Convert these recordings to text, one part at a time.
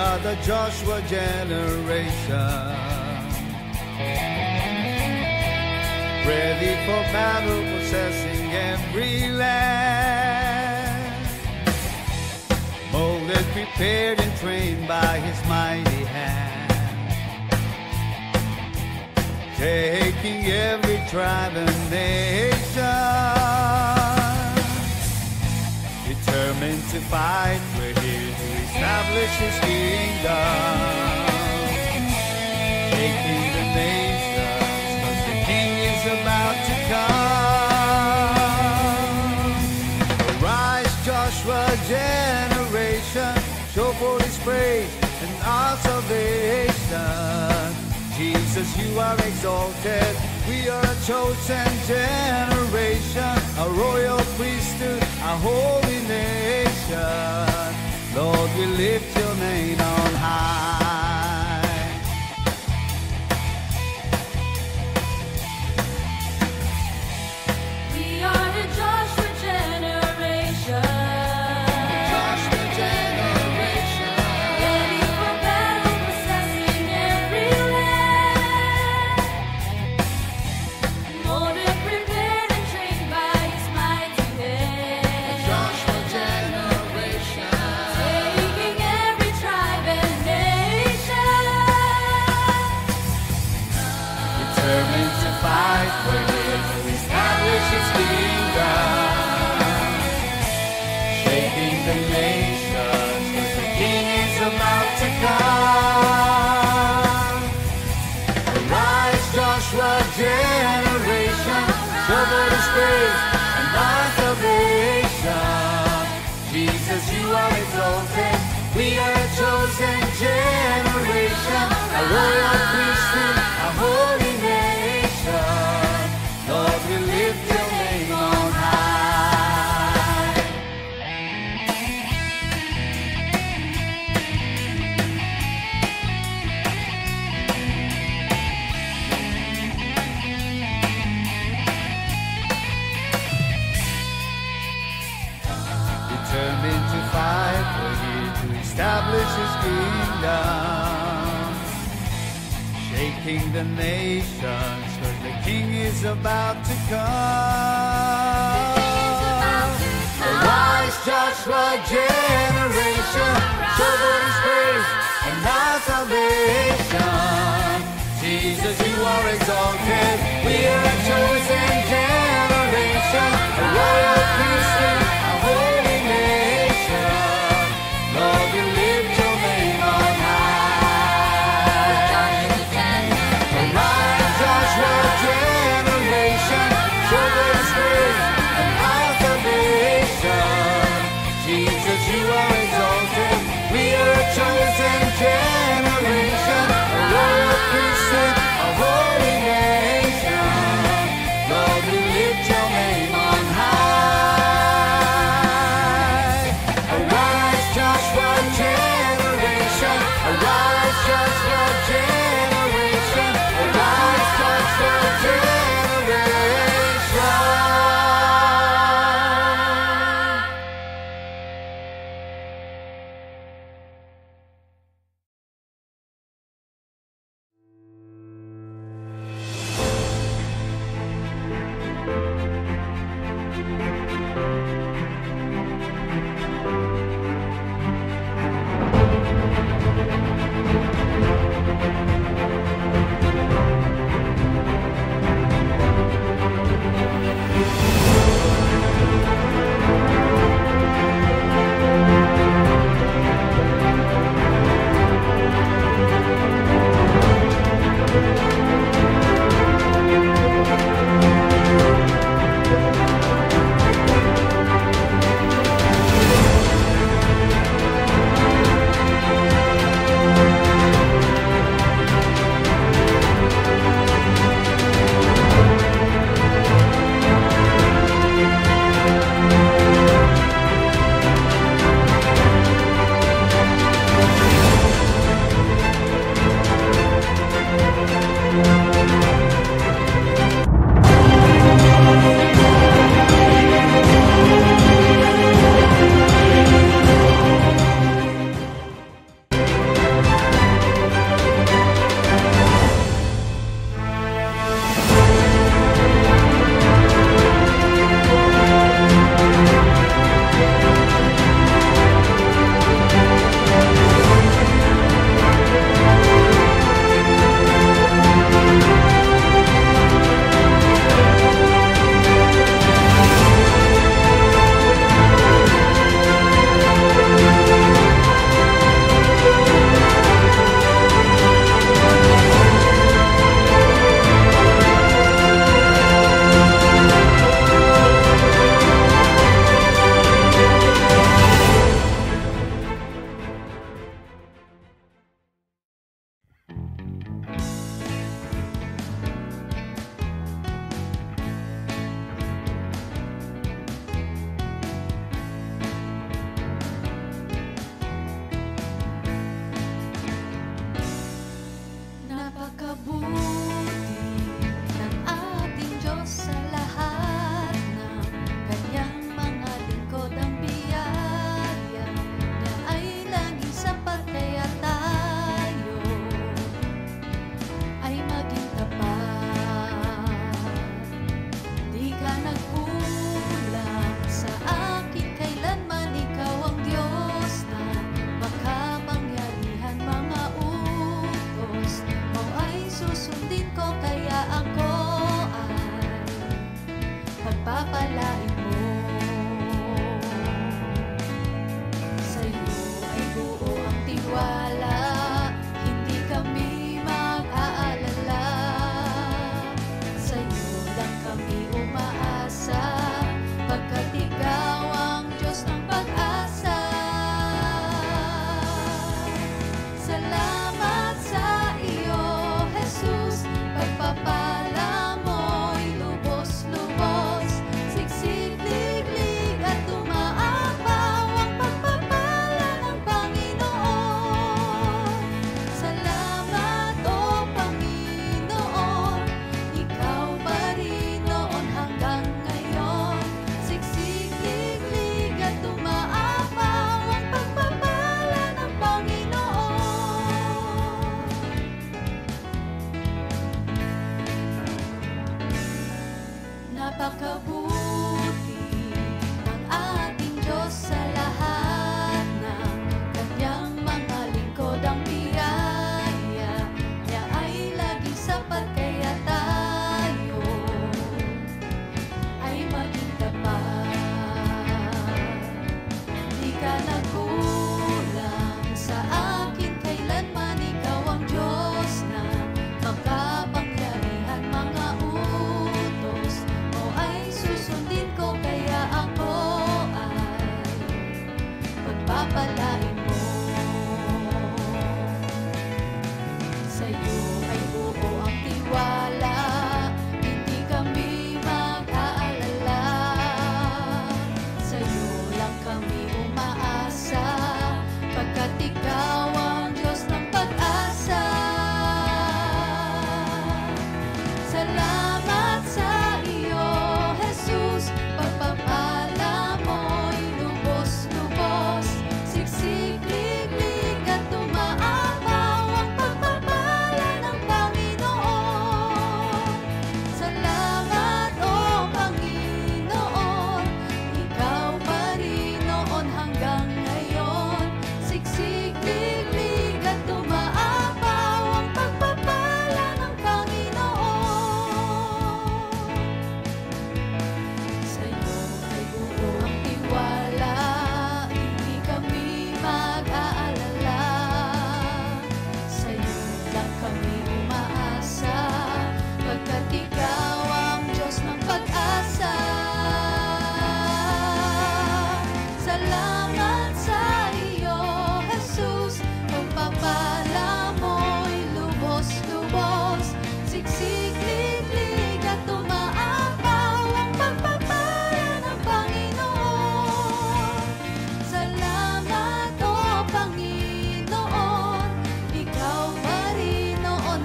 are the Joshua generation, ready for battle, possessing every land, molded, prepared, and trained by His mighty hand, taking every tribe and nation. Determined to fight, we're here to establish His kingdom, taking the nations, 'cause the King is about to come. Arise, Joshua generation, show forth His praise and our salvation. Jesus, you are exalted, we are a chosen generation, a royal priesthood, a holy nation. Lord, we lift your name on high. We are the Joshua generation. Joshua generation, Ready for battle, possessing every land. Molded, prepared, and trained by His mighty hand. Joshua generation, Taking every tribe and nation. determined to fight, we're here to establish His kingdom, shaking the nations, 'cause the King is about to come. Arise, Joshua generation, show forth His praise and our salvation. Jesus, you are exalted, we are a chosen generation, a royal priesthood, a holy nation. Lord, we lift your name on high. Determined to fight, we're here to establish His kingdom, shaking the nations, 'cause the King is about to come. Arise, Joshua generation, show forth His praise and our salvation. Jesus, you are exalted, we are a chosen generation, a royal priesthood, a holy nation. Lord, we lift your name on high. Arise, Joshua generation, show forth His praise and our salvation. Jesus, you are exalted, we are a chosen generation, a royal priesthood, a holy nation. Lord, we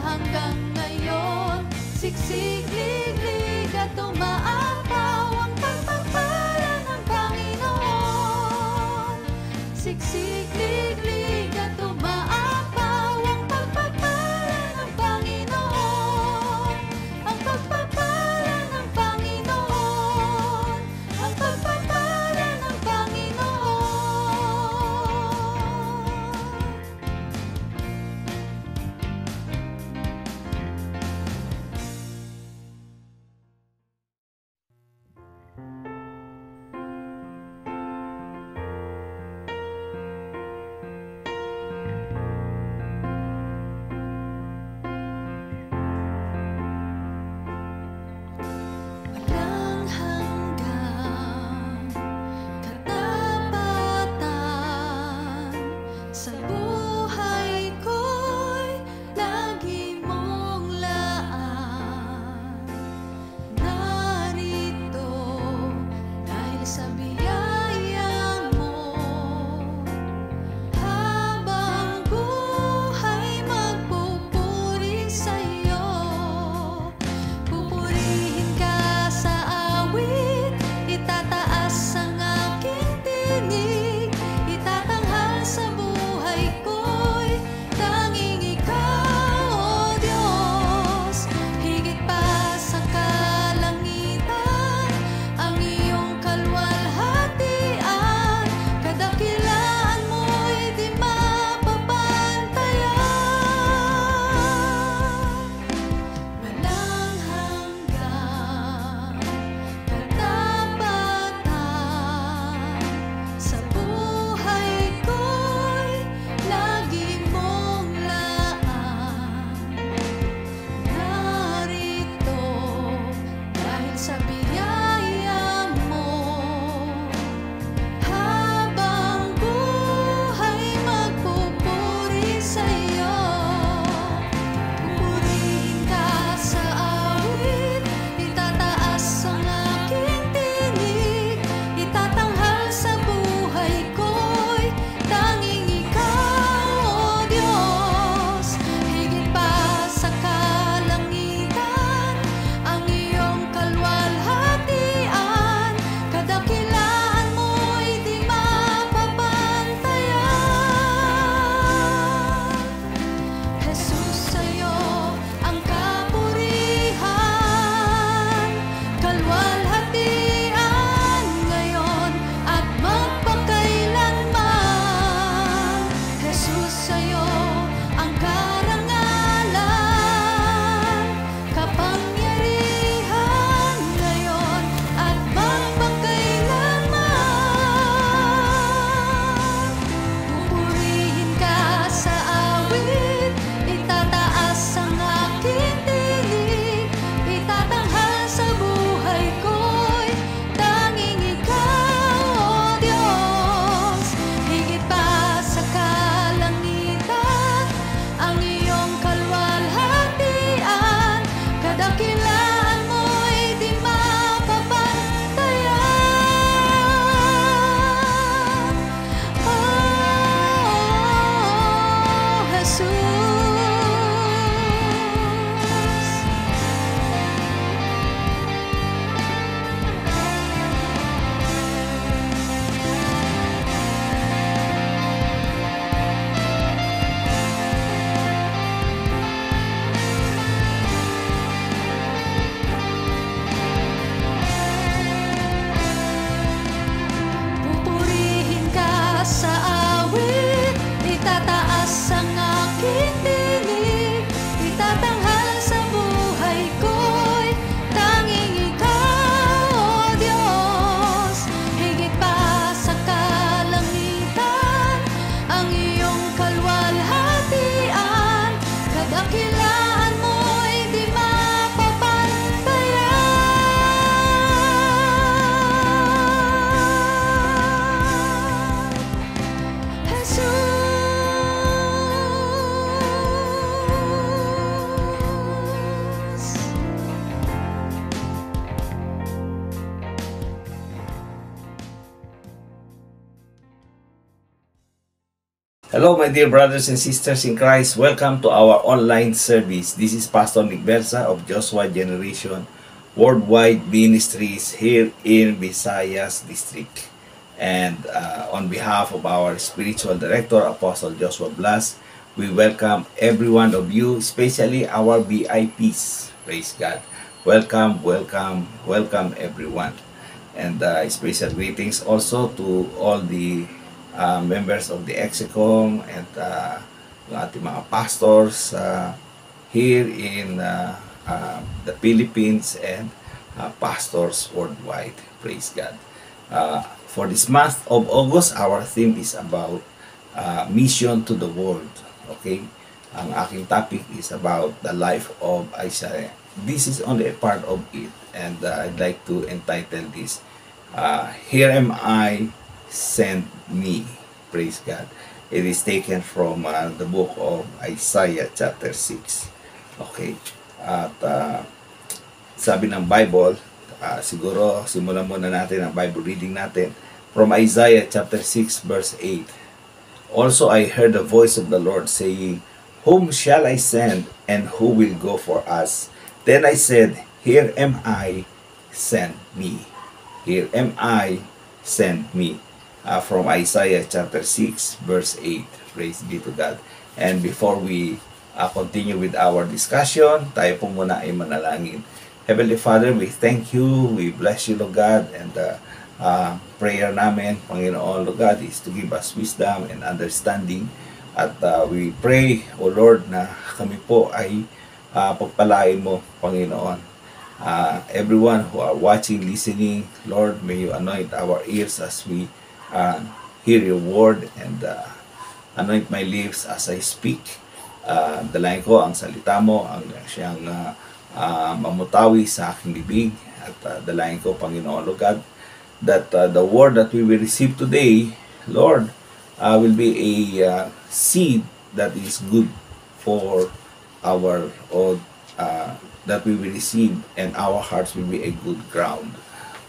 hanggang ngayon. Siksik-liglig at umaapaw ang pagpapala ng Panginoon. Siksik-liglig at umaapaw ang pagpapala ng Panginoon. Ang pagpapala ng Panginoon. Ang pagpapala ng Panginoon. Walang hanggang katapatan sa buhay ko'y lagi mong laan. Narito dahil sa biyaya mo, habang buhay magpupuri sa'yo. Pupurihin ka sa awit, itataas ang aking tinig, itatanghal sa buhay ko'y tanging ikaw, O Diyos. Higit pa sa kalangitan, ang iyong kalwalhatian, kadakilaan mo'y di mapapantayan. Walang hanggang katapatan sa buhay ko'y lagi mong laan. Narito dahil sa biyaya mo, habang buhay magpupuri sa'yo. Pupurihin ka sa awit, itataas ang aking tinig, itatanghal sa buhay ko'y tanging ikaw, O Diyos. Higit pa sa kalangitan, ang iyong kalwalhatian, kadakilaan mo'y di mapapantayan. Jesus, sa'yo ang kapurihan, kalwalhatian ngayon at magpakailanman. Jesus, sa'yo ang karangalan, kapangyarihan ngayon at magpakailanman. Pupurihin ka sa awit, itataas ang aking tinig, itatanghal sa buhay ko'y tanging ikaw, O Diyos. Higit pa sa kalangitan, ang iyong kalwalhatian, kadakilaan mo'y di mapapantayan. Oh, Jesus. Pupurihin ka sa awit, itataas ang aking tinig, itatanghal sa buhay ko'y tanging ikaw, O Diyos. Higit pa sa kalangitan, ang iyong kalwalhatian, kadakilaan mo'y di mapapantayan. Jesus. Hello, my dear brothers and sisters in Christ. Welcome to our online service. This is Pastor Nick Bersa of Joshua Generation Worldwide Ministries here in Visayas District. And on behalf of our spiritual director, Apostle Joshua Blas, we welcome every one of you, especially our VIPs. Praise God. Welcome, welcome, welcome everyone. And special greetings also to all the members of the Execom and yung ating mga pastors here in the Philippines and pastors worldwide. Praise God. For this month of August, our theme is about mission to the world. Okay? Ang aking topic is about the life of Isaiah. This is only a part of it, and I'd like to entitle this, Here Am I, Send Me. Praise God. It is taken from the book of Isaiah chapter 6. Okay. At sabi ng Bible, siguro simulan muna natin ang Bible reading natin from Isaiah chapter 6 verse 8. Also I heard the voice of the Lord saying, Whom shall I send, and who will go for us? Then I said, Here am I, send me. Here am I, send me. From Isaiah chapter 6 verse 8. Praise be to God. And before we continue with our discussion, tayo po muna ay manalangin. Heavenly Father, we thank you, we bless you, Lord God, and prayer namin, Panginoon, Lord God, is to give us wisdom and understanding. At we pray, O Lord, na kami po ay pagpalain mo, Panginoon. Everyone who are watching, listening, Lord, may you anoint our ears as we hear your word, and anoint my lips as I speak. Dalayan ko ang salita mo, ang siyang mamutawi sa aking bibig. At dalayan ko, Panginoon, Lord God, that the word that we will receive today, Lord, will be a seed that is good for our, that we will receive, and our hearts will be a good ground.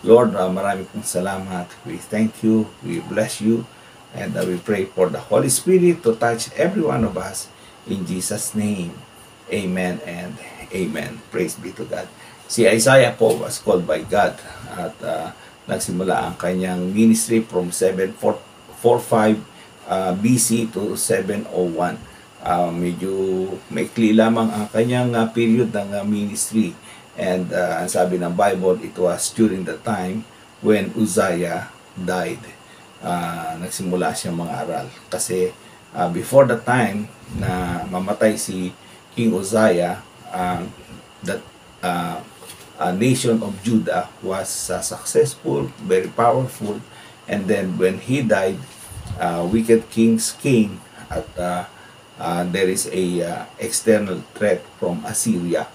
Lord, marami pong salamat. We thank you, we bless you, and we pray for the Holy Spirit to touch every one of us in Jesus' name. Amen and amen. Praise be to God. Si Isaiah po was called by God at nagsimula ang kanyang ministry from 745 BC to 701. Medyo maikli lamang ang kanyang period ng ministry. And ang sabi ng Bible, it was during the time when Uzziah died. Nagsimula siyang mangaral. Kasi before the time na mamatay si King Uzziah, that nation of Judah was successful, very powerful. And then when he died, wicked kings came, at there is a external threat from Assyria.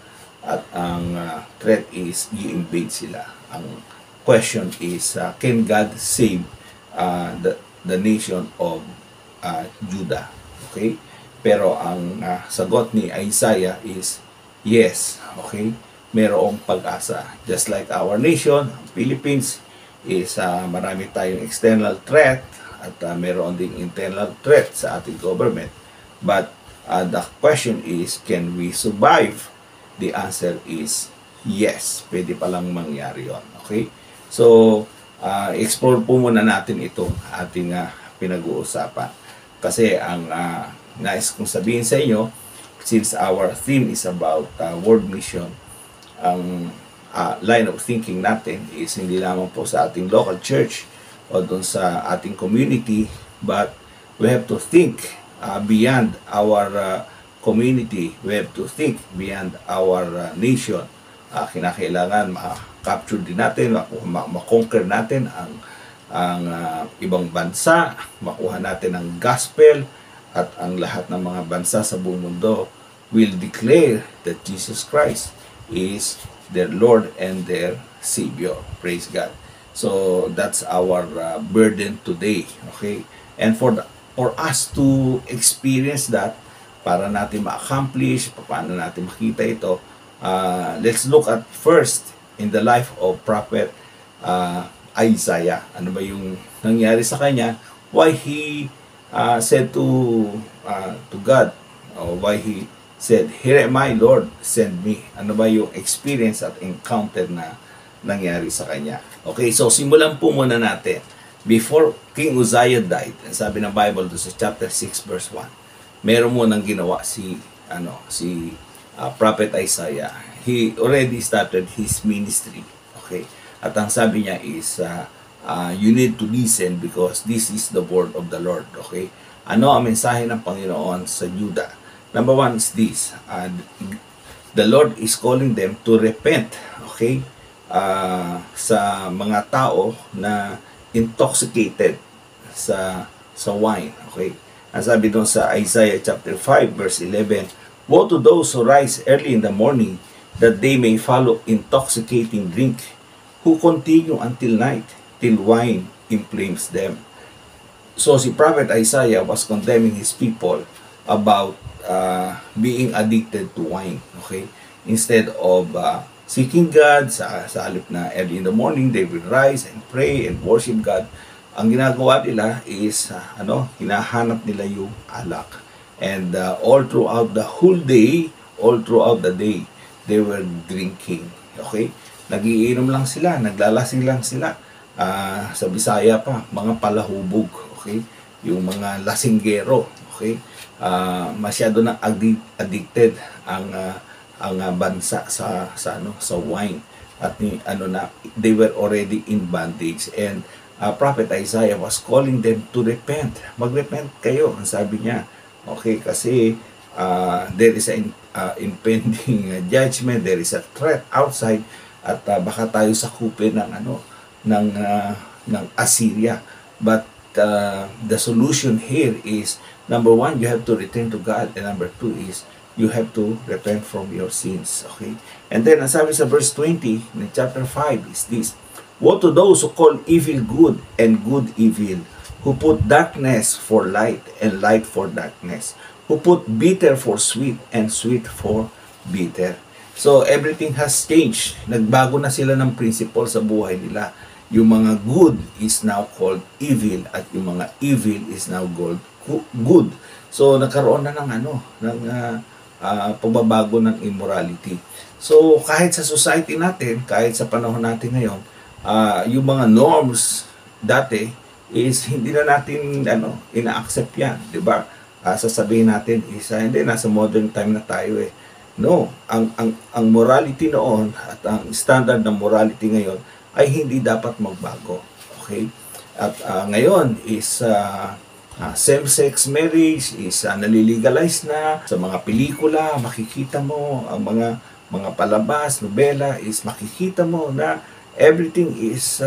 At ang threat is i-invade sila. Ang question is, can God save the nation of Judah? Okay? Pero ang sagot ni Isaiah is yes. Okay? Merong pag-asa. Just like our nation, Philippines, is marami tayong external threat at meron ding internal threat sa ating government. But the question is, can we survive? The answer is yes. Pwede palang mangyari yon. Okay? So, explore po muna natin itong ating pinag-uusapan. Kasi ang nais kong sabihin sa inyo, since our theme is about world mission, ang line of thinking natin is hindi lamang po sa ating local church o doon sa ating community, but we have to think beyond our community. We have to think beyond our nation. Kinakailangan ma-capture din natin, ma-conquer natin ang ibang bansa, makuha natin ang gospel, at ang lahat ng mga bansa sa buong mundo will declare that Jesus Christ is their Lord and their Savior. Praise God. So that's our burden today. Okay? And for us to experience that, para natin ma-accomplish, paano natin makita ito, let's look at first in the life of Prophet Isaiah. Ano ba yung nangyari sa kanya? Why he said to God, why he said, "Here am I, Lord, send me." Ano ba yung experience at encounter na nangyari sa kanya? Okay, so simulan po muna natin. Before King Uzziah died, sabi ng Bible doon sa chapter 6 verse 1, meron mo nang ginawa si Prophet Isaiah. He already started his ministry. Okay, at ang sabi niya is, you need to listen because this is the word of the Lord. Okay, ano ang mensahe ng Panginoon sa Juda? Number one is this, the Lord is calling them to repent. Okay, sa mga tao na intoxicated sa wine. Okay, ang sabi doon sa Isaiah chapter 5 verse 11, "Woe to those who rise early in the morning, that they may follow intoxicating drink, who continue until night, till wine inflames them." So si Prophet Isaiah was condemning his people about being addicted to wine. Okay, instead of seeking God, sa halip na early in the morning they will rise and pray and worship God, ang ginagawa nila is hinahanap nila yung alak. And all throughout the whole day, all throughout the day, they were drinking. Okay? Nagiinom lang sila, naglalasing lang sila. Sa Bisaya pa, mga palahubog. Okay? Yung mga lasinggero. Okay? Masyado na addicted ang bansa sa wine. At they were already in bondage. And Prophet Isaiah was calling them to repent. Magrepent kayo, ang sabi niya. Okay, kasi there is an impending judgment, there is a threat outside, at baka tayo sakupin ng Assyria. But the solution here is, number one, you have to return to God, and number two is you have to repent from your sins. Okay, and then ang sabi sa verse 20 in chapter 5 is this, "Woe to those who call evil good and good evil, who put darkness for light and light for darkness, who put bitter for sweet and sweet for bitter." So everything has changed. Nagbago na sila ng principle sa buhay nila. Yung mga good is now called evil, at yung mga evil is now called good. So nagkaroon na ng pagbabago ng immorality. So kahit sa society natin, kahit sa panahon natin ngayon, yung mga norms dati is hindi na natin ina-accept yan, 'di ba? Sasabihin natin is hindi, nasa modern time na tayo eh. No, ang morality noon at ang standard ng morality ngayon ay hindi dapat magbago. Okay? At ngayon is same-sex marriage is nalilegalize na. Sa mga pelikula, makikita mo ang mga palabas, nobela is makikita mo na everything is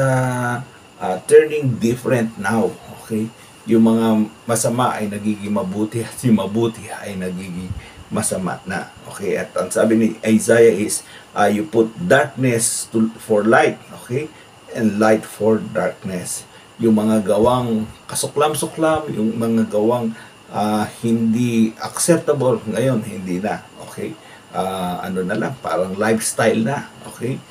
turning different now. Okay? Yung mga masama ay nagiging mabuti, at yung mabuti ay nagiging masama na. Okay? At ang sabi ni Isaiah is, you put darkness for light, okay? And light for darkness. Yung mga gawang kasuklam-suklam, yung mga gawang hindi acceptable ngayon, hindi na. Okay? Na lang, parang lifestyle na. Okay?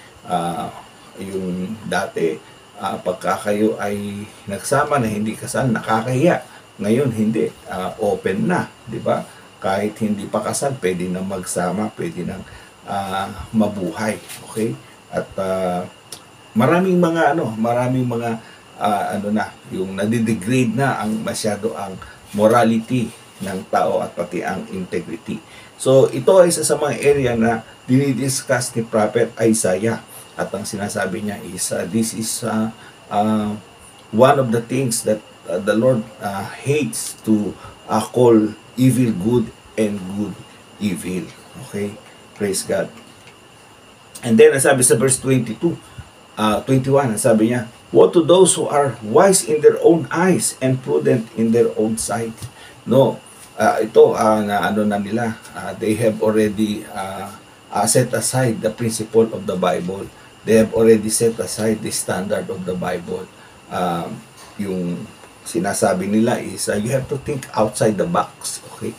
Yung dati, pagka kayo ay nagsama na hindi kasal, nakakahiya. Ngayon, hindi. Open na. Di ba? Kahit hindi pa kasal, pwede na magsama, pwede nang mabuhay. Okay? At maraming mga yung nadidegrade na masyado ang morality ng tao at pati ang integrity. So, ito ay isa sa mga area na dinidiscuss ni Prophet Isaiah. At ang sinasabi niya is, this is one of the things that the Lord hates, to call evil good and good evil. Okay? Praise God. And then, sabi sa verse 21, sabi niya, "Woe to those who are wise in their own eyes and prudent in their own sight." No, nila, they have already set aside the principle of the Bible. They have already set aside the standard of the Bible. Yung sinasabi nila is, you have to think outside the box. Okay?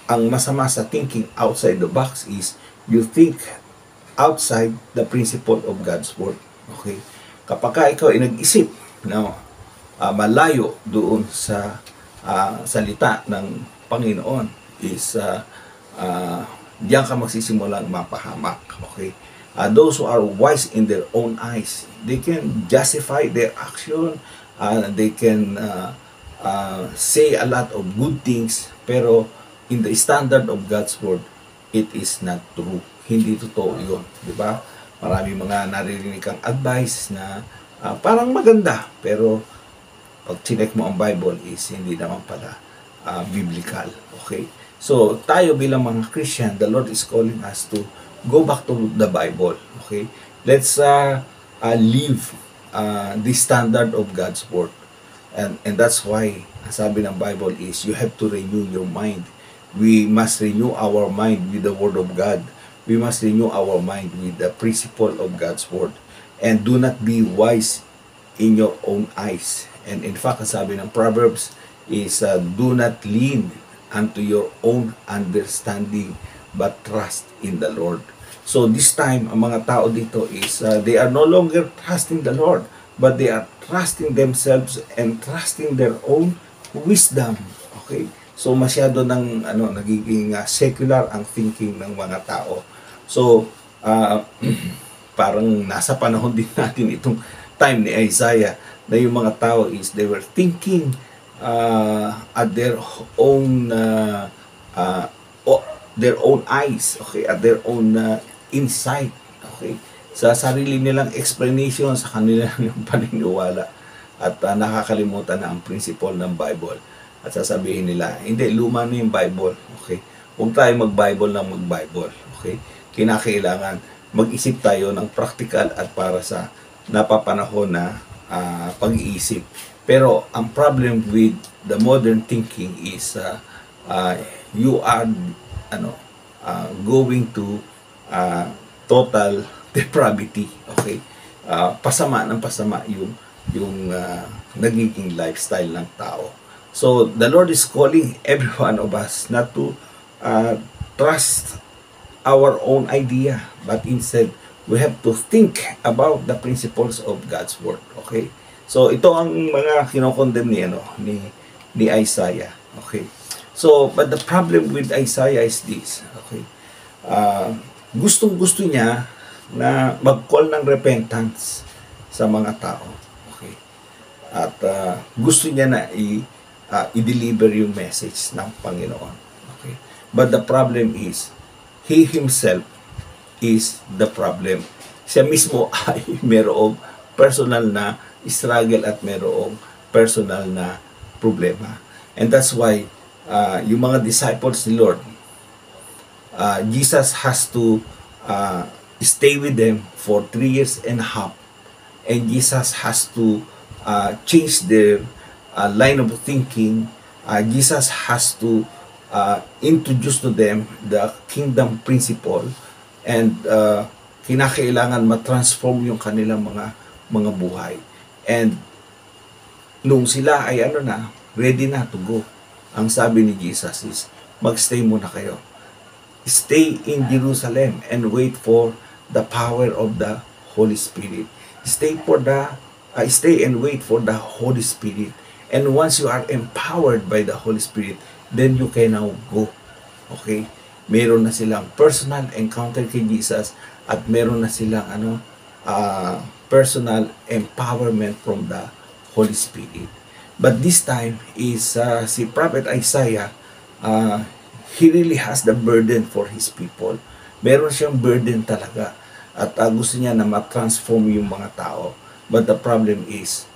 Ang masama sa thinking outside the box is, you think outside the principle of God's Word. Okay? Kapag ikaw ay nag-isip, malayo doon sa salita ng Panginoon is diyan ka magsisimulang mapahamak. Okay? Those who are wise in their own eyes, they can justify their action, they can say a lot of good things, pero in the standard of God's word, it is not true. Hindi totoo yun. Di ba? Marami mga naririnig kang advice na parang maganda, pero pag chinek mo ang Bible is hindi naman pala biblical. Okay? So, tayo bilang mga Christian, the Lord is calling us to go back to the Bible. Okay? Let's live the standard of God's word. And that's why, sabi ng Bible is, you have to renew your mind. We must renew our mind with the Word of God. We must renew our mind with the principle of God's Word. And do not be wise in your own eyes. And in fact, sabi ng Proverbs is, do not lean unto your own understanding, but trust in the Lord. So this time, ang mga tao dito is, they are no longer trusting the Lord, but they are trusting themselves and trusting their own wisdom. Okay? So masyado ng nagiging secular ang thinking ng mga tao. So parang nasa panahon din natin itong time ni Isaiah na yung mga tao is they were thinking at their own eyes, okay, at their own insight, okay, sa sarili nilang explanation sa kanilang paniniwala, at nakakalimutan na ang principle ng Bible, at sasabihin nila, hindi, luma na yung Bible. Okay, huwag tayo mag-Bible lang mag-Bible. Okay, kinakailangan mag-isip tayo ng practical at para sa napapanahon na pag-iisip. Pero ang problem with the modern thinking is you are going to total depravity. Okay, pasama ng pasama yung nagiging lifestyle ng tao. So the Lord is calling every one of us not to trust our own idea, but instead we have to think about the principles of God's word. Okay, so ito ang mga kinokondemn ni Isaiah. Okay, so but the problem with Isaiah is this. Okay, gustong-gusto niya na mag-call ng repentance sa mga tao. Okay, at gusto niya na i-deliver yung message ng Panginoon. Okay, but the problem is he himself is the problem. Siya mismo ay mayroong personal na struggle at mayroong personal na problema. And that's why yung mga disciples ni Lord, Jesus has to stay with them for 3 years and a half. And Jesus has to change their line of thinking. Jesus has to introduce to them the kingdom principle, and kinakailangan matransform yung kanilang mga buhay. And nung sila ay ready na to go, ang sabi ni Jesus is, magstay muna kayo. Stay in Jerusalem and wait for the power of the Holy Spirit. Stay and wait for the Holy Spirit. And once you are empowered by the Holy Spirit, then you can now go. Okay? Meron na silang personal encounter kay Jesus, at meron na silang personal empowerment from the Holy Spirit. But this time is si Prophet Isaiah, he really has the burden for his people. Meron siyang burden talaga, at gusto niya na ma-transform yung mga tao. But the problem is,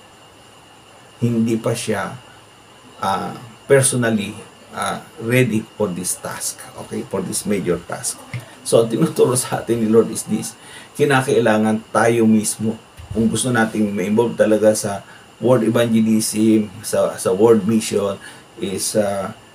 hindi pa siya personally ready for this task, okay, for this major task. So, tinuturo sa atin ni Lord is this: kinakailangan tayo mismo, kung gusto nating ma-involve talaga sa word evangelism, sa word mission, is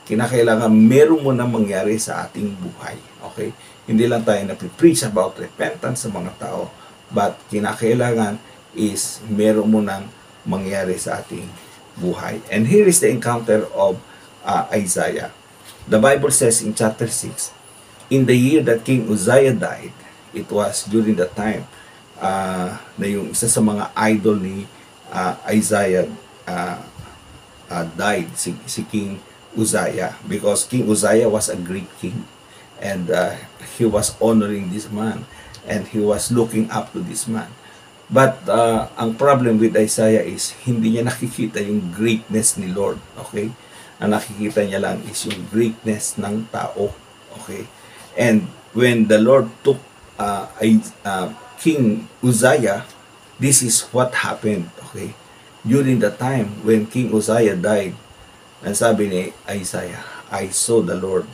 kinakailangan meron mo na mangyari sa ating buhay. Okay, hindi lang tayo na-preach about repentance sa mga tao, but kinakailangan is meron mo nang mangyari sa ating buhay. And here is the encounter of Isaiah. The Bible says in chapter 6, in the year that King Uzziah died, it was during the time na yung isa sa mga idol ni Isaiah died, si King Uzziah, because King Uzziah was a great king, and he was honoring this man, and he was looking up to this man. But ang problem with Isaiah is hindi niya nakikita yung greatness ni Lord. Okay? Ang nakikita niya lang is yung greatness ng tao. Okay? And when the Lord took King Uzziah, this is what happened. Okay? During the time when King Uzziah died, ang sabi ni Isaiah, I saw the Lord.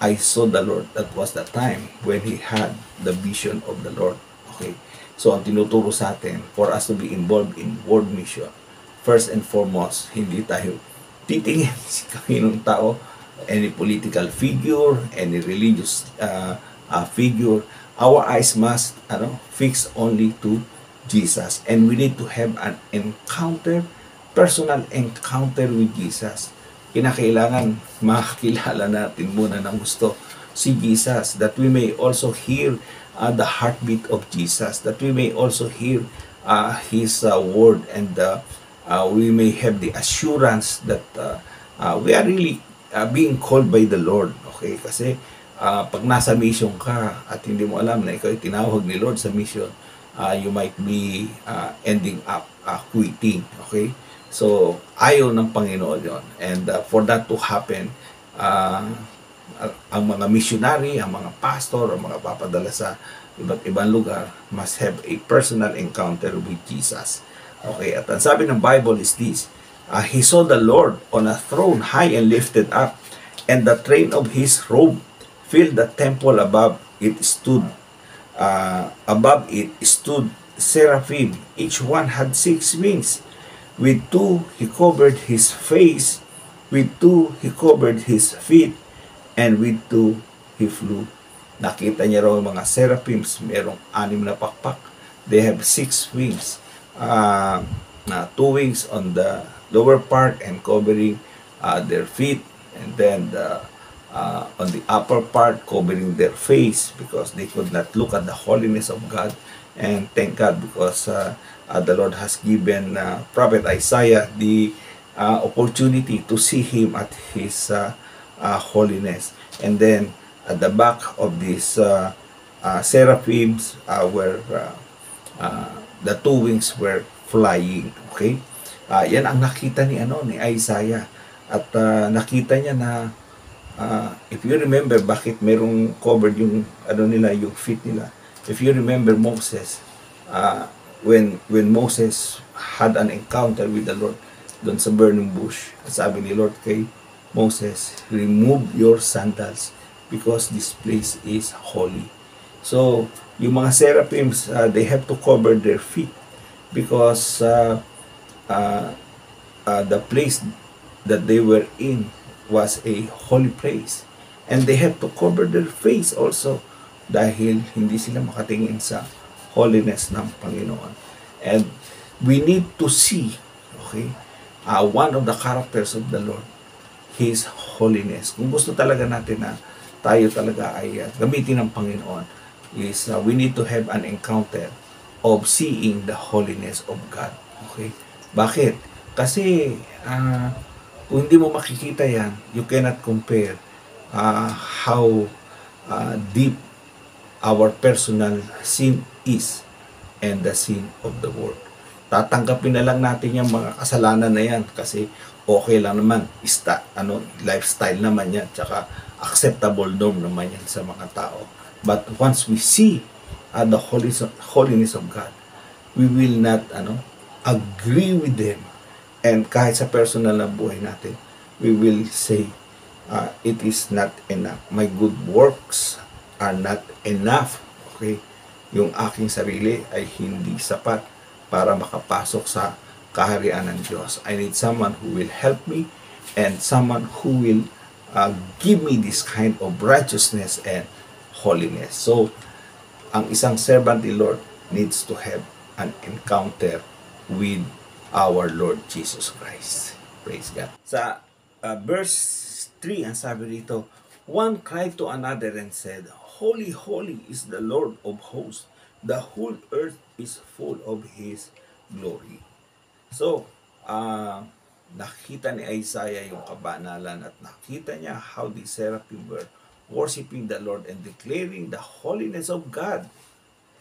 I saw the Lord. That was the time when he had the vision of the Lord. Okay? So, ang tinuturo sa atin, for us to be involved in world mission, first and foremost, hindi tayo titingin sa kaninong tao, any political figure, any religious figure. Our eyes must fix only to Jesus. And we need to have an encounter, personal encounter with Jesus. Kinakailangan makakilala natin muna ng gusto si Jesus, that we may also hear the heartbeat of Jesus, that we may also hear His word, and we may have the assurance that we are really being called by the Lord. Okay? Kasi pag nasa mission ka at hindi mo alam na ikaw ay tinawag ni Lord sa mission, you might be ending up quitting. Okay? So, ayaw ng Panginoon yon. And for that to happen, ang mga missionary, ang mga pastor, ang mga papadala sa iba't ibang lugar must have a personal encounter with Jesus. Okay, at ang sabi ng Bible is this, he saw the Lord on a throne high and lifted up, and the train of his robe filled the temple. Above it stood seraphim. Each one had 6 wings. With 2 he covered his face, with 2 he covered his feet, and with 2 he flew. Nakita niya raw mga seraphims, merong 6 na pakpak. They have 6 wings. 2 wings on the lower part and covering their feet, and then on the upper part covering their face, because they could not look at the holiness of God. And thank God, because the Lord has given Prophet Isaiah the opportunity to see him at his holiness. And then at the back of these seraphims were the 2 wings were flying. Okay? Yan ang nakita ni Isaiah. At nakita niya na if you remember bakit merong covered yung yung feet nila. If you remember Moses, when Moses had an encounter with the Lord doon sa burning bush, sabi ni Lord kay Moses, remove your sandals because this place is holy. So, yung mga seraphims, they have to cover their feet because the place that they were in was a holy place. And they have to cover their face also dahil hindi sila makatingin sa holiness ng Panginoon. And we need to see, okay, one of the characters of the Lord, His holiness. Kung gusto talaga natin na tayo talaga ay gamitin ng Panginoon, is we need to have an encounter of seeing the holiness of God. Okay? Bakit? Kasi kung hindi mo makikita yan, you cannot compare how deep our personal sin is and the sin of the world. Tatanggapin na lang natin yung mga kasalanan na yan kasi okay lang naman, lifestyle naman yan, tsaka acceptable norm naman yan sa mga tao. But once we see the holiness of God, we will not agree with them. And kahit sa personal na buhay natin, we will say, it is not enough. My good works are not enough. Okay? Yung aking sarili ay hindi sapat para makapasok sa kaharian ng Diyos. I need someone who will help me and someone who will give me this kind of righteousness and holiness. So, ang isang servant ni Lord needs to have an encounter with our Lord Jesus Christ. Praise God. Sa verse 3, ang sabi dito, one cried to another and said, Holy, holy is the Lord of hosts. The whole earth is full of His glory. So, nakita ni Isaiah yung kabanalan at nakita niya how the seraphim were worshiping the Lord and declaring the holiness of God.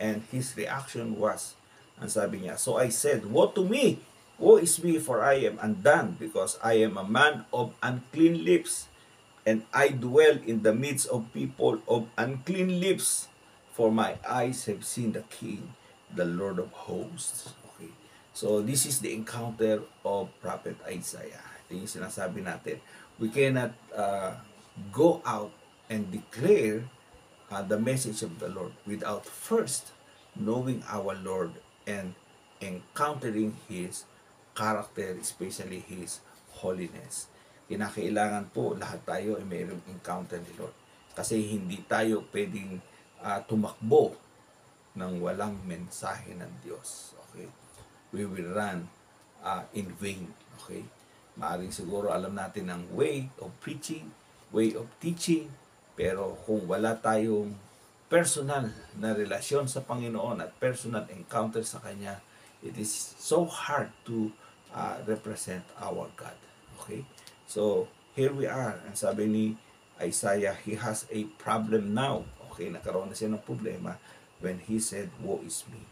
And his reaction was, ang sabi niya, "So I said, woe to me! Woe is me, for I am undone, because I am a man of unclean lips, and I dwell in the midst of people of unclean lips, for my eyes have seen the King, the Lord of hosts." Okay. So this is the encounter of Prophet Isaiah. Ito yung sinasabi natin. We cannot go out and declare the message of the Lord without first knowing our Lord and encountering His character, especially His holiness. Kinakailangan po lahat tayo ay mayroong encounter ni Lord. Kasi hindi tayo pwedeng tumakbo ng walang mensahe ng Diyos. Okay? We will run in vain. Okay? Maaring siguro alam natin ang way of preaching, way of teaching, pero kung wala tayong personal na relasyon sa Panginoon at personal encounter sa Kanya, it is so hard to represent our God. Okay? So, here we are. Ang sabi ni Isaiah, he has a problem now. Okay? Nakaroon na siya ng problema when he said, "Woe is me."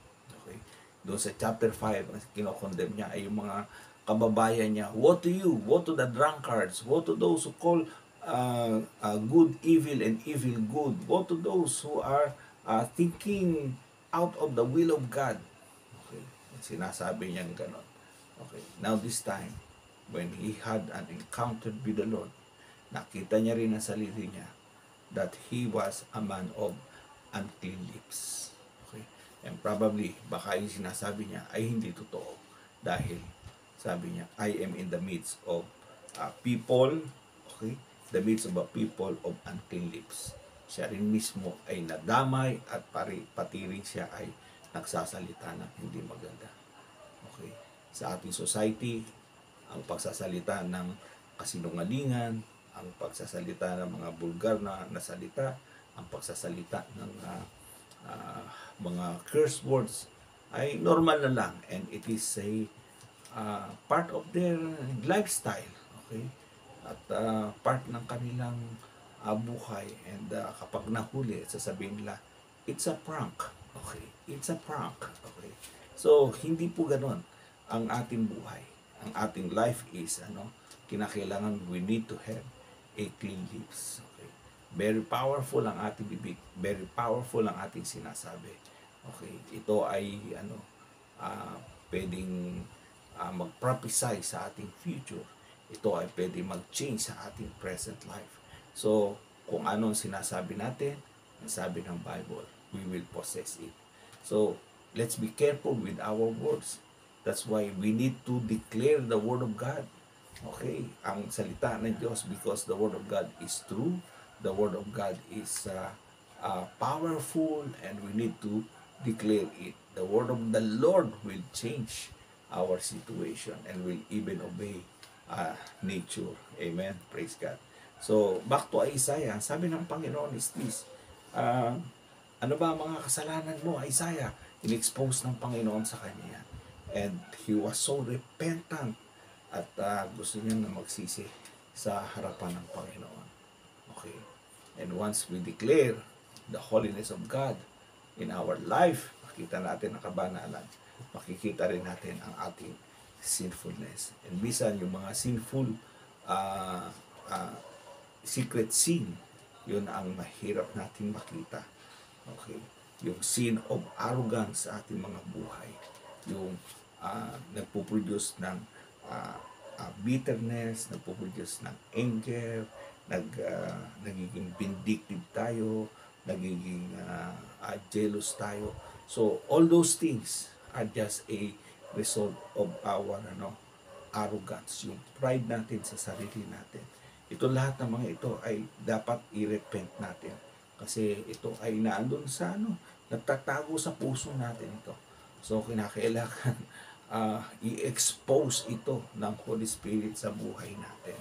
Okay? Doon sa chapter 5, ang kinokondemn niya ay yung mga kababayan niya. "Woe to you! Woe to the drunkards! Woe to those who call good evil and evil good. Woe to those who are thinking out of the will of God." Okay. Sinasabi niyang ganon. Okay. Now this time, when he had an encounter with the Lord, nakita niya rin ang sarili niya that he was a man of unclean lips. Okay. And probably, baka yung sinasabi niya ay hindi totoo. Dahil, sabi niya, "I am in the midst of people," okay, the midst of a people of unclean lips. Siya rin mismo ay nadamay at pati rin siya ay nagsasalita ng hindi maganda. Okay. Sa ating society, ang pagsasalita ng kasinungalingan, ang pagsasalita ng mga bulgar na salita, ang pagsasalita ng mga curse words ay normal na lang, and it is a part of their lifestyle. Okay. At part ng kanilang buhay, and kapag nahuli, sasabihin nila, "It's a prank." Okay, it's a prank. Okay, so hindi po ganon ang ating buhay. Ang ating life is kinakailangan we need to have a clean lips. Okay, very powerful ang ating bibig, very powerful ang ating sinasabi. Okay, ito ay pwedeng mag-prophesy sa ating future. Ito ay pwede mag-change sa ating present life. So, kung anong sinasabi natin, ang sabi ng Bible, we will possess it. So, let's be careful with our words. That's why we need to declare the Word of God. Okay? Ang salita ng Diyos, because the Word of God is true, the Word of God is powerful, and we need to declare it. The Word of the Lord will change our situation and will even obey nature. Amen. Praise God. So, back to Isaiah. Sabi ng Panginoon is this. Ano ba mga kasalanan mo, Isaiah? In-expose ng Panginoon sa kanya. And he was so repentant at gusto niya na magsisi sa harapan ng Panginoon. Okay. And once we declare the holiness of God in our life, makita natin ang kabanalan, makikita rin natin ang ating sinfulness. And bisan yung mga sinful secret sin, yun ang mahirap natin makita. Okay? Yung sin of arrogance sa ating mga buhay. Yung nagpo-produce ng bitterness, nagpo-produce ng anger, nagiging vindictive tayo, nagiging jealous tayo. So, all those things are just a result of our arrogance, yung pride natin sa sarili natin. Ito lahat ng mga ito ay dapat i-repent natin. Kasi ito ay naandun sa nagtatago sa puso natin ito. So, kinakailangan i-expose ito ng Holy Spirit sa buhay natin.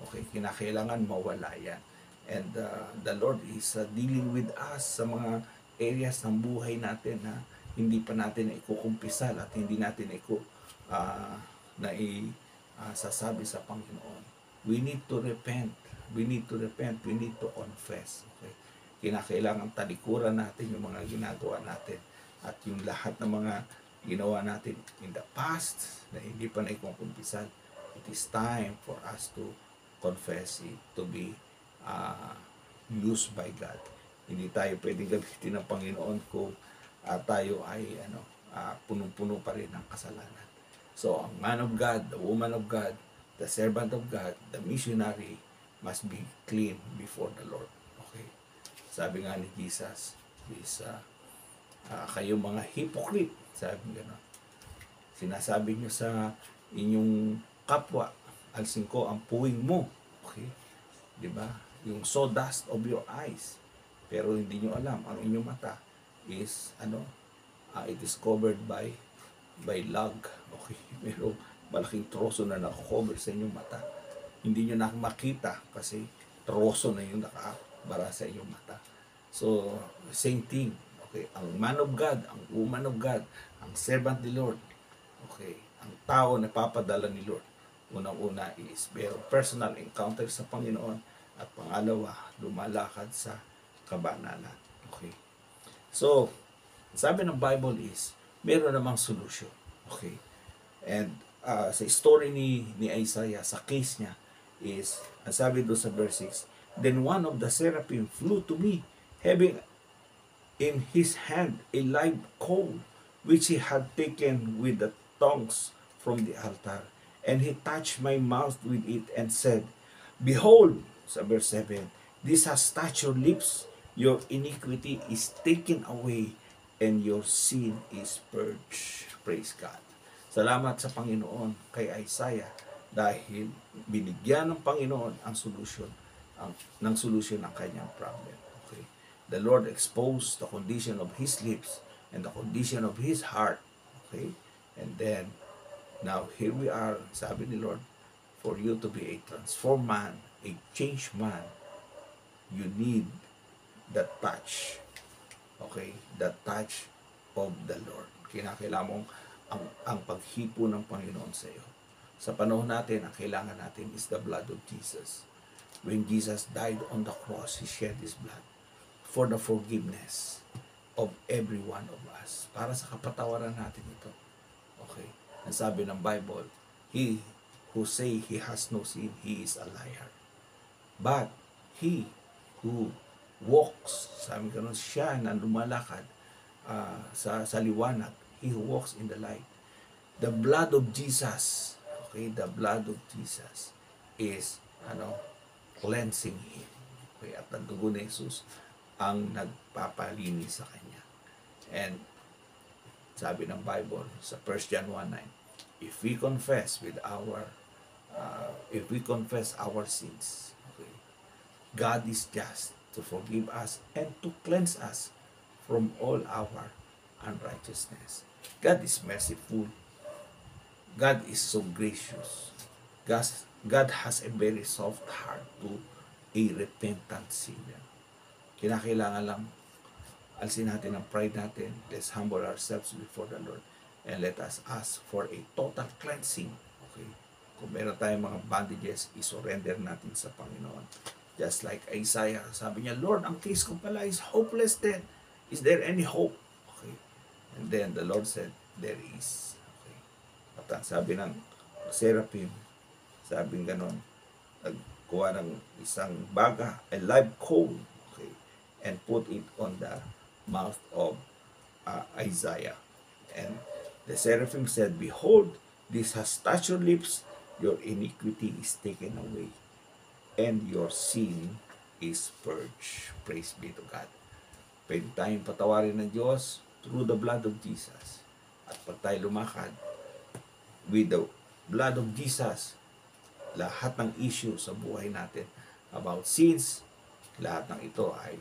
Okay, kinakailangan mawala yan. And the Lord is dealing with us sa mga areas ng buhay natin na hindi pa natin ikukumpisal at hindi natin sasabi sa Panginoon, we need to repent. We need to repent. We need to confess. Okay? Kinakailangan talikuran natin yung mga ginagawa natin at yung lahat ng mga ginawa natin in the past na hindi pa naikukumpisan. It is time for us to confess it, to be used by God. Hindi tayo pwedeng gamitin ng Panginoon kung tayo ay punong-puno pa rin ng kasalanan. So, ang man of God, the woman of God, the servant of God, the missionary must be clean before the Lord. Okay? Sabi nga ni Jesus, is kayo mga hypocrite, sabi gano'n. Sinasabi nyo sa inyong kapwa, alsin ko ang puwing mo. Okay? Di ba? Yung sawdust of your eyes. Pero hindi nyo alam, ang inyong mata is, it is covered by log. Okay? Pero malaking troso na nakakover sa inyong mata. Hindi nyo na makita kasi troso na yung nakabara sa inyong mata. So, same thing. Okay? Ang man of God, ang woman of God, ang servant ni Lord, okay? Ang tao na papadala ni Lord, unang-una is pero personal encounter sa Panginoon at pangalawa, lumalakad sa kabanalan. Okay? So, sabi ng Bible is, meron namang solution. Okay? And sa story ni Isaiah, sa case niya, is, ang sabi doon sa verse 6, then one of the seraphim flew to me, having in his hand a live coal, which he had taken with the tongs from the altar. And he touched my mouth with it and said, behold, sa verse 7, this has touched your lips, your iniquity is taken away, and your sin is purged. Praise God. Salamat sa Panginoon kay Isaiah dahil binigyan ng Panginoon ang solusyon, ng solusyon ng kanyang problem. Okay? The Lord exposed the condition of his lips and the condition of his heart. Okay? And then, now here we are, sabi ni Lord, for you to be a transformed man, a changed man, you need the touch. Okay? The touch of the Lord. Kinakailangan mong ang paghipo ng Panginoon sa iyo. Sa panahon natin, ang kailangan natin is the blood of Jesus. When Jesus died on the cross, He shed His blood for the forgiveness of every one of us. Para sa kapatawaran natin ito. Okay? Ang sabi ng Bible, he who say he has no sin, he is a liar. But he who walks, sabi ko nun, siya na lumalakad sa liwanag, he who walks in the light. The blood of Jesus, okay, the blood of Jesus is, cleansing him. Okay, at ang dugo ni Jesus ang nagpapalinis sa kanya. And sabi ng Bible sa 1 John 1:9, if we confess our sins, okay, God is just to forgive us and to cleanse us from all our unrighteousness. God is merciful. God is so gracious. God has a very soft heart to a repentant sinner. Kinakailangan lang alisin natin ang pride natin. Let's humble ourselves before the Lord and let us ask for a total cleansing. Okay? Kung meron tayong mga bandages, isurrender natin sa Panginoon. Just like Isaiah, sabi niya, Lord, ang case ko pala is hopeless then. Is there any hope? Okay. And then the Lord said, there is. Okay. At ang sabi ng seraphim, sabi ganon, nagkuha ng isang baga, a live coal, okay, and put it on the mouth of Isaiah. And the seraphim said, behold, this has touched your lips, your iniquity is taken away, and your sin is purged. Praise be to God. Pwede tayong patawarin ng Diyos through the blood of Jesus. At pag tayo lumakad with the blood of Jesus, lahat ng issue sa buhay natin about sins, lahat ng ito ay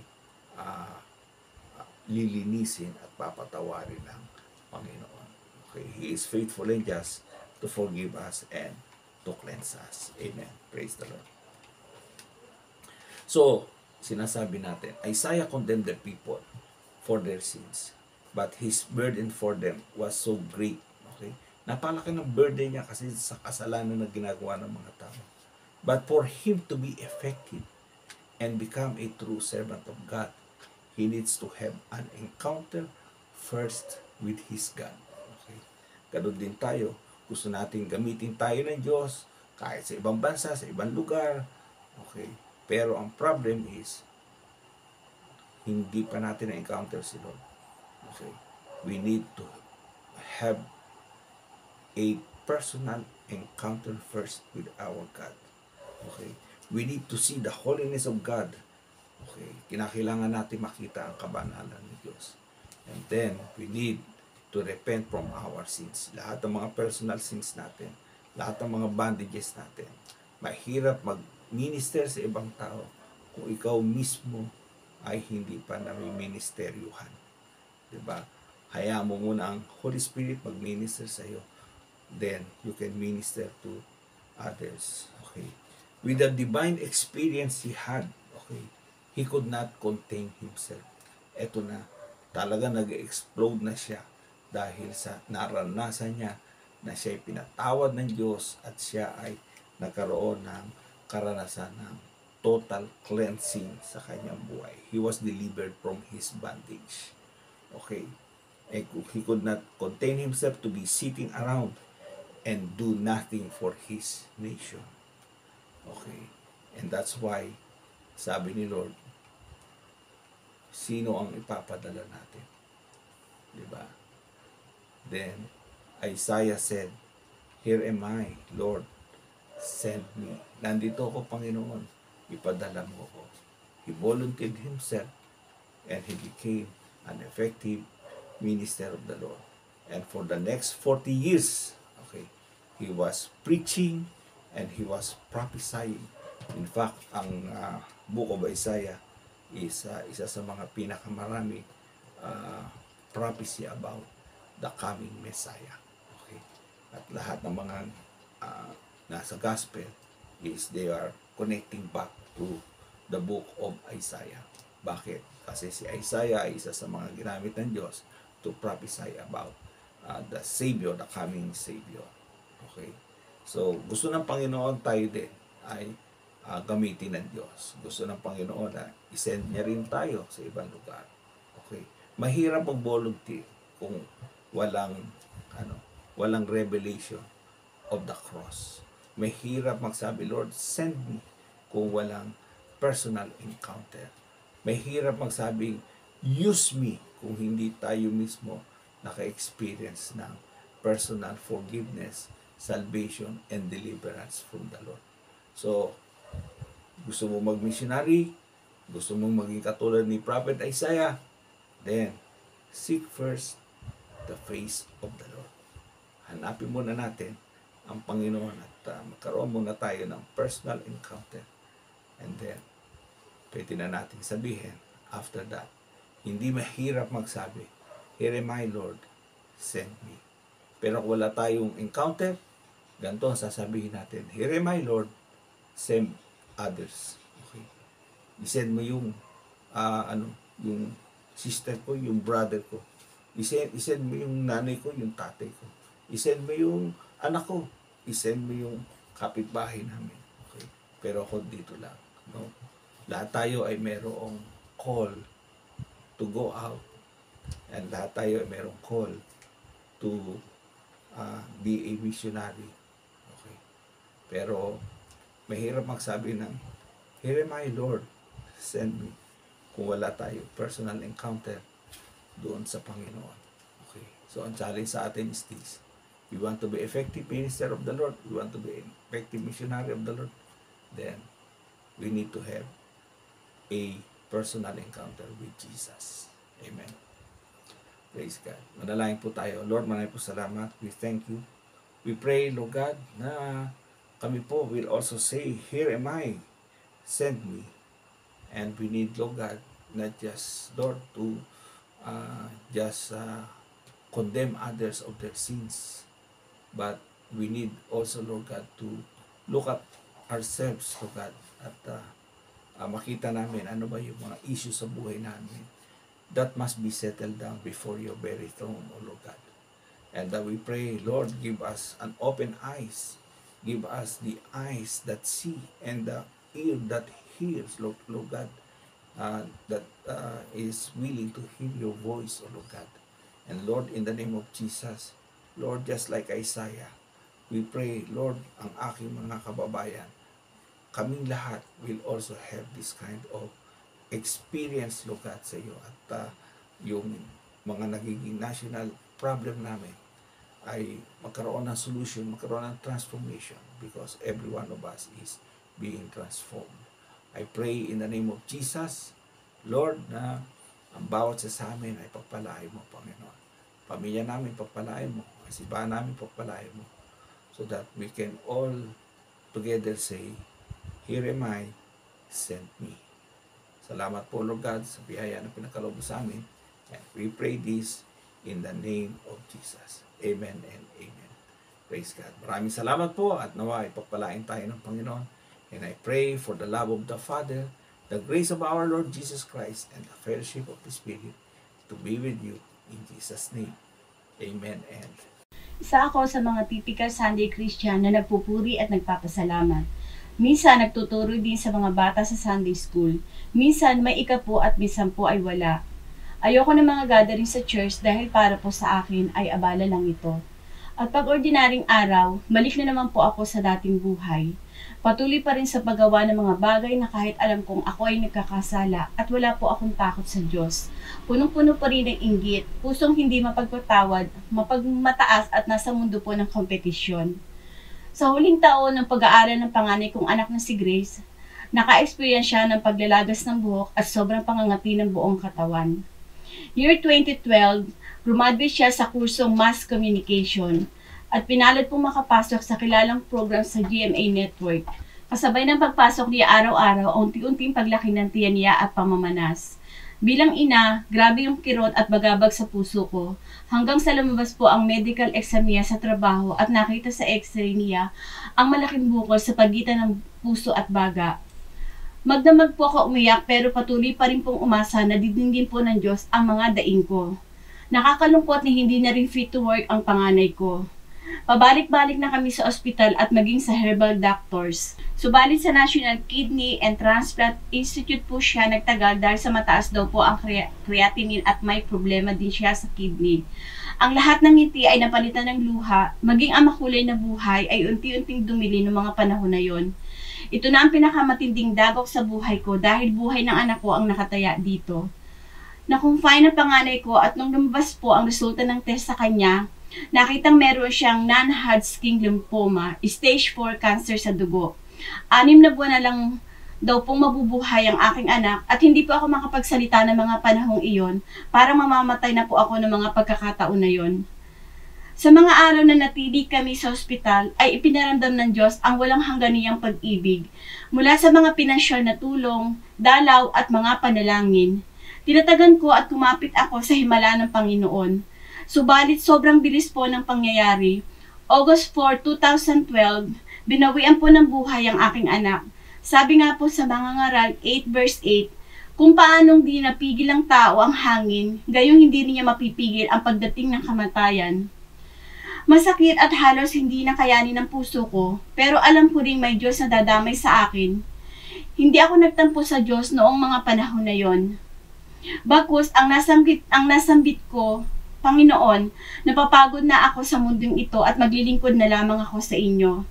lilinisin at papatawarin ng Panginoon. Okay, He is faithful and just to forgive us and to cleanse us. Amen. Praise the Lord. So, sinasabi natin, Isaiah condemned the people for their sins, but his burden for them was so great. Okay? Napalaki ng burden niya kasi sa kasalanan na ginagawa ng mga tao. But for him to be effective and become a true servant of God, he needs to have an encounter first with his God. Okay? Ganun din tayo. Gusto natin gamitin tayo ng Diyos kahit sa ibang bansa, sa ibang lugar. Okay? Pero ang problem is, hindi pa natin na-encounter si Lord. Okay? We need to have a personal encounter first with our God. Okay? We need to see the holiness of God. Okay? Kinakailangan natin makita ang kabanalan ng Diyos. And then, we need to repent from our sins. Lahat ng mga personal sins natin, lahat ng mga bondages natin. Mahirap mag-minister sa ibang tao kung ikaw mismo ay hindi pa nami-ministeryuhan. Diba? Hayaan mo muna ang Holy Spirit mag-minister sa iyo. Then, you can minister to others. Okay? With the divine experience he had, okay, he could not contain himself. Eto na, talaga nag-explode na siya dahil sa naranasan niya na siya ay pinatawad ng Diyos at siya ay nagkaroon ng karanasan ng total cleansing sa kanyang buhay. He was delivered from his bondage. Okay? He could not contain himself to be sitting around and do nothing for his nation. Okay? And that's why, sabi ni Lord, sino ang ipapadala natin? Diba? Then, Isaiah said, "Here am I, Lord, send me." Nandito ako, Panginoon, ipadala mo ako. He volunteered himself and he became an effective minister of the Lord. And for the next 40 years, okay, he was preaching and he was prophesying. In fact, ang book of Isaiah is isa sa mga pinakamarami prophecy about the coming Messiah. Okay? At lahat ng mga nasa gospel is they are connecting back to the book of Isaiah. Bakit? Kasi si Isaiah ay isa sa mga ginamit ng Diyos to prophesy about the Savior, the coming Savior. Okay? So, gusto ng Panginoon tayo din ay gamitin ng Diyos. Gusto ng Panginoon na isend niya rin tayo sa ibang lugar. Okay? Mahirap mag-volunteer kung walang revelation of the cross. Mahirap magsabi, Lord, send me kung walang personal encounter. Mahirap magsabi, use me kung hindi tayo mismo naka-experience ng personal forgiveness, salvation, and deliverance from the Lord. So, gusto mo mag-missionary, gusto mo maging katulad ni Prophet Isaiah, then, seek first the face of the Lord. Hanapin muna natin ang Panginoon at magkaroon muna tayo ng personal encounter. And then, pwede na natin sabihin, after that, hindi mahirap magsabi, "Here am I, Lord, send me." Pero kung wala tayong encounter, ganito ang sasabihin natin, "Here am I, Lord, send others." Okay? I-send mo yung, yung sister ko, yung brother ko. I-send mo yung nanay ko, yung tatay ko. I-send mo yung anak ko. I-send mo yung kapitbahay namin. Okay? Pero ako dito lang. No? Lahat tayo ay merong call to go out. And lahat tayo ay merong call to be a missionary. Okay? Pero mahirap magsabi ng, "Here am I, Lord, send me." Kung wala tayo personal encounter doon sa Panginoon. Okay? So, ang challenge sa atin is this. We want to be effective minister of the Lord. We want to be effective missionary of the Lord. Then, we need to have a personal encounter with Jesus. Amen. Praise God. Manalangin po tayo. Lord, maraming po salamat. We thank you. We pray, Lord God, na kami po will also say, "Here am I, send me." And we need, Lord God, not just, Lord, to just condemn others of their sins, but we need also, Lord God, to look at ourselves, Lord God, at makita namin ano ba yung mga issues sa buhay namin that must be settled down before your very throne, O Lord God. And we pray, Lord, give us an open eyes. Give us the eyes that see and the ear that hears, Lord God, that is willing to hear your voice, O Lord God. And Lord, in the name of Jesus, Lord, just like Isaiah, we pray, Lord, ang aking mga kababayan, kaming lahat will also have this kind of experience, Lord God, sa iyo. At yung mga nagiging national problem namin ay magkaroon ng solution, magkaroon ng transformation because every one of us is being transformed. I pray in the name of Jesus, Lord, na ang bawat sa amin ay pagpalain mo, Panginoon. Pamilya namin pagpalain mo, simbahan namin pagpalain mo, so that we can all together say, "Here am I, send me." Salamat po, Lord God, sa biyaya na pinakalob mo sa amin. And we pray this in the name of Jesus. Amen and amen. Praise God. Maraming salamat po at nawa ipagpalain tayo ng Panginoon. And I pray for the love of the Father, the grace of our Lord Jesus Christ, and the fellowship of the Spirit to be with you in Jesus' name. Amen and Isa ako sa mga typical Sunday Christian na nagpupuri at nagpapasalamat. Minsan nagtuturo din sa mga bata sa Sunday School. Minsan may ika-10 at minsan po ay wala. Ayoko ng mga gathering sa church dahil para po sa akin ay abala lang ito. At pag ordinaryong araw, balik na naman po ako sa dating buhay. Patuloy pa rin sa paggawa ng mga bagay na kahit alam kong ako ay nagkakasala at wala po akong takot sa Diyos. Punong-puno pa rin ng inggit, pusong hindi mapagpatawad, mapagmataas at nasa mundo po ng kompetisyon. Sa huling taon ng pag-aaral ng panganay kong anak na si Grace, naka-experience siya ng paglalagas ng buhok at sobrang pangangati ng buong katawan. Year 2012, graduate siya sa kursong Mass Communication at pinalad pong makapasok sa kilalang program sa GMA Network. Kasabay ng pagpasok niya araw-araw, unti-unting paglaki ng tiyan niya at pamamanas. Bilang ina, grabe yung kirot at bagabag sa puso ko, hanggang sa lumabas po ang medical exam niya sa trabaho at nakita sa x-ray niya ang malaking bukol sa pagitan ng puso at baga. Magdamag po ako umiyak pero patuloy pa rin pong umasa na didingin po ng Diyos ang mga daing ko. Nakakalungkot na hindi na rin fit to work ang panganay ko. Pabalik-balik na kami sa ospital at maging sa herbal doctors. Subalit sa National Kidney and Transplant Institute po siya nagtagal dahil sa mataas daw po ang creatinine at may problema din siya sa kidney. Ang lahat ng ngiti ay napalitan ng luha, maging ang makulay na buhay ay unti-unting dumili noong mga panahon na yon. Ito na ang pinakamatinding dagok sa buhay ko dahil buhay ng anak ko ang nakataya dito. Na-confine ang panganay ko at nung lumabas po ang resulta ng test sa kanya, nakitang meron siyang non-Hodgkin lymphoma, stage 4 cancer sa dugo. 6 na buwan na lang daw pong mabubuhay ang aking anak at hindi po ako makapagsalita ng mga panahong iyon para mamamatay na po ako ng mga pagkakataon na yon. Sa mga araw na natili kami sa ospital ay ipinaramdam ng Diyos ang walang hangganiyang pag-ibig mula sa mga pinansyal na tulong, dalaw at mga panalangin. Tinatagan ko at kumapit ako sa himala ng Panginoon. Subalit sobrang bilis po ng pangyayari. August 4, 2012, binawian po ng buhay ang aking anak. Sabi nga po sa mga ngaral 8 verse 8, kung paanong di napigil ng tao ang hangin, gayong hindi niya mapipigil ang pagdating ng kamatayan. Masakit at halos hindi na kayanin ng puso ko, pero alam ko ring may Diyos na dadamay sa akin. Hindi ako nagtampo sa Diyos noong mga panahon na yon. Bagkus ang nasambit ko, Panginoon, napapagod na ako sa mundong ito at maglilingkod na lamang ako sa inyo.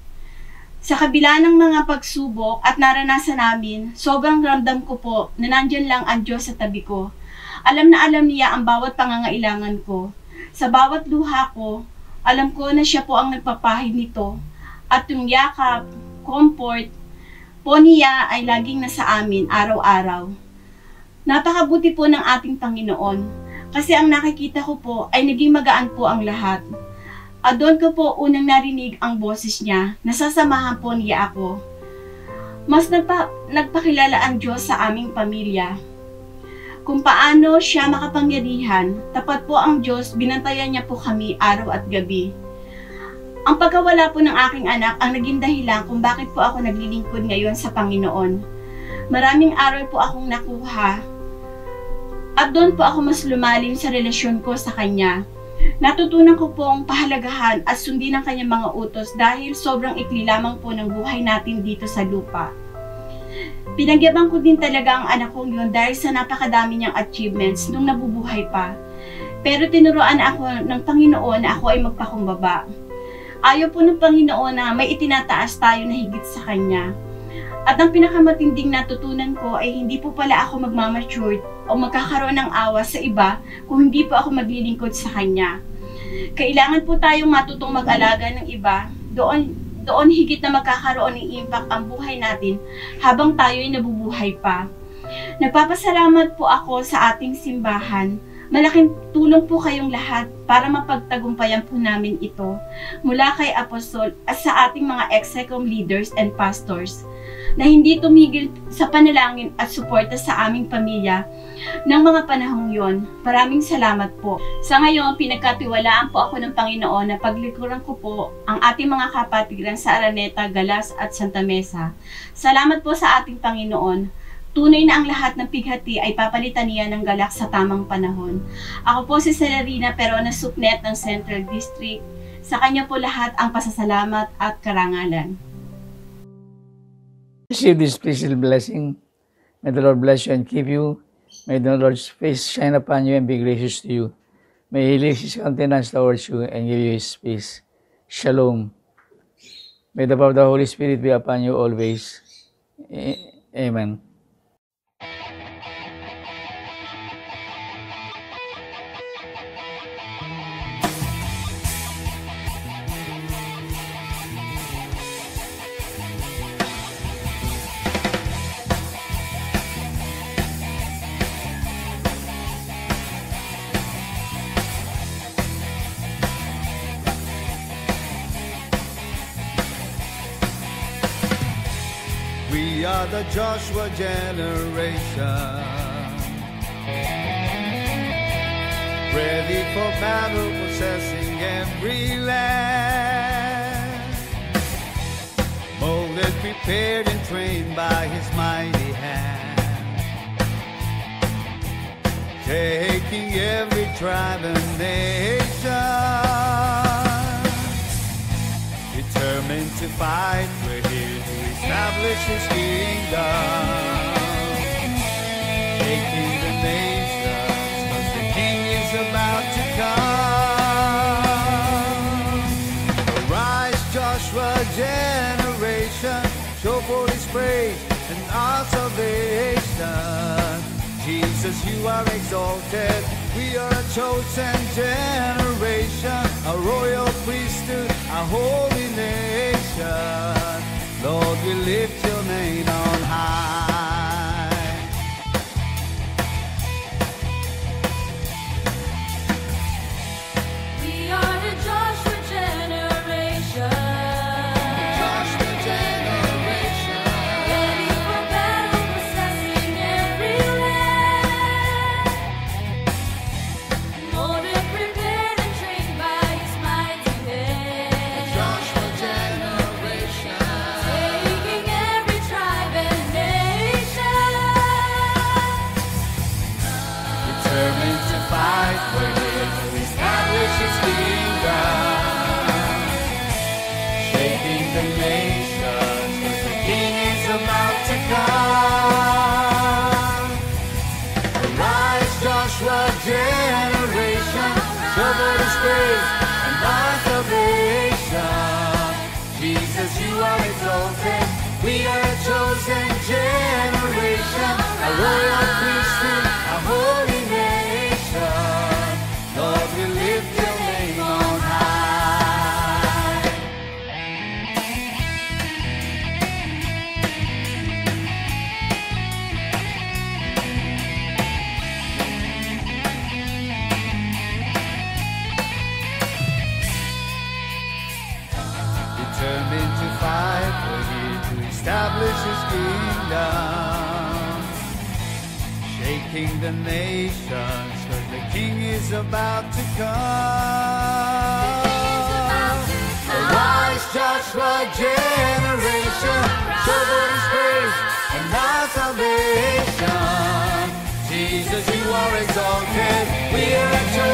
Sa kabila ng mga pagsubok at naranasan namin, sobrang ramdam ko po na nandyan lang ang Diyos sa tabi ko. Alam na alam niya ang bawat pangangailangan ko. Sa bawat luha ko, alam ko na siya po ang nagpapahid nito at yung yakap, comfort po niya ay laging nasa amin araw-araw. Napakabuti po ng ating Panginoon kasi ang nakikita ko po ay naging magaan po ang lahat. At doon ko po unang narinig ang boses niya, nasasamahan po niya ako. Mas nagpakilala ang Diyos sa aming pamilya. Kung paano siya makapangyarihan, tapat po ang Diyos, binantayan niya po kami araw at gabi. Ang pagkawala po ng aking anak ang naging dahilan kung bakit po ako naglilingkod ngayon sa Panginoon. Maraming aral po akong nakuha at doon po ako mas lumalim sa relasyon ko sa Kanya. Natutunan ko pong pahalagahan at sundin ang kanyang mga utos dahil sobrang ikli lamang po ng buhay natin dito sa lupa. Pinagyaban ko din talaga ang anak kong yun dahil sa napakadami niyang achievements nung nabubuhay pa. Pero tinuruan ako ng Panginoon na ako ay magpakumbaba. Ayaw po ng Panginoon na may itinataas tayo na higit sa Kanya. At ang pinakamatinding natutunan ko ay hindi po pala ako magmamature o magkakaroon ng awa sa iba kung hindi po ako maglilingkod sa Kanya. Kailangan po tayong matutong mag-alaga ng iba, doon higit na magkakaroon ng impact ang buhay natin habang tayo ay nabubuhay pa. Nagpapasalamat po ako sa ating simbahan. Malaking tulong po kayong lahat para mapagtagumpayan po namin ito mula kay Apostol at sa ating mga ex-secom leaders and pastors na hindi tumigil sa panalangin at suporta sa aming pamilya ng mga panahong yon. Maraming salamat po. Sa ngayon, pinagkatiwalaan po ako ng Panginoon na paglikuran ko po ang ating mga kapatiran sa Araneta, Galas at Santa Mesa. Salamat po sa ating Panginoon. Tunay na ang lahat ng pighati ay papalitan niya ng galak sa tamang panahon. Ako po si Celerina Perona Supnet ng Central District. Sa kanya po lahat ang pasasalamat at karangalan. Receive this special blessing. May the Lord bless you and keep you. May the Lord's face shine upon you and be gracious to you. May He lift His countenance towards you and give you His peace. Shalom. May the power of the Holy Spirit be upon you always. Amen. We are the Joshua generation, ready for battle, possessing every land, molded, prepared, and trained by His mighty hand, taking every tribe and nation, determined to fight. We're here to establish His kingdom, taking the nations, 'cause the King is about to come. Arise, Joshua generation, show forth His praise and our salvation. Jesus, you are exalted. We are a chosen generation, a royal priesthood, a holy nation. Lord, we lift your name on high. We are the Joshua generation. Joshua generation, Ready for battle, possessing every land. Molded, prepared, and trained by His mighty hand. Joshua generation, Taking every tribe and nation. determined to fight. We're here to establish His kingdom, shaking the nations, 'cause the King is about to come. Arise, Joshua generation, show forth His praise and our salvation. Jesus, you are exalted. We are a chosen generation, a royal priesthood, a holy nation. Lord, we lift your name on high. Determined to fight, we're here to establish His kingdom, shaking the nations, 'cause the King is about to come. Arise, Joshua generation, show forth His praise and our salvation. Jesus, you are exalted. We are a chosen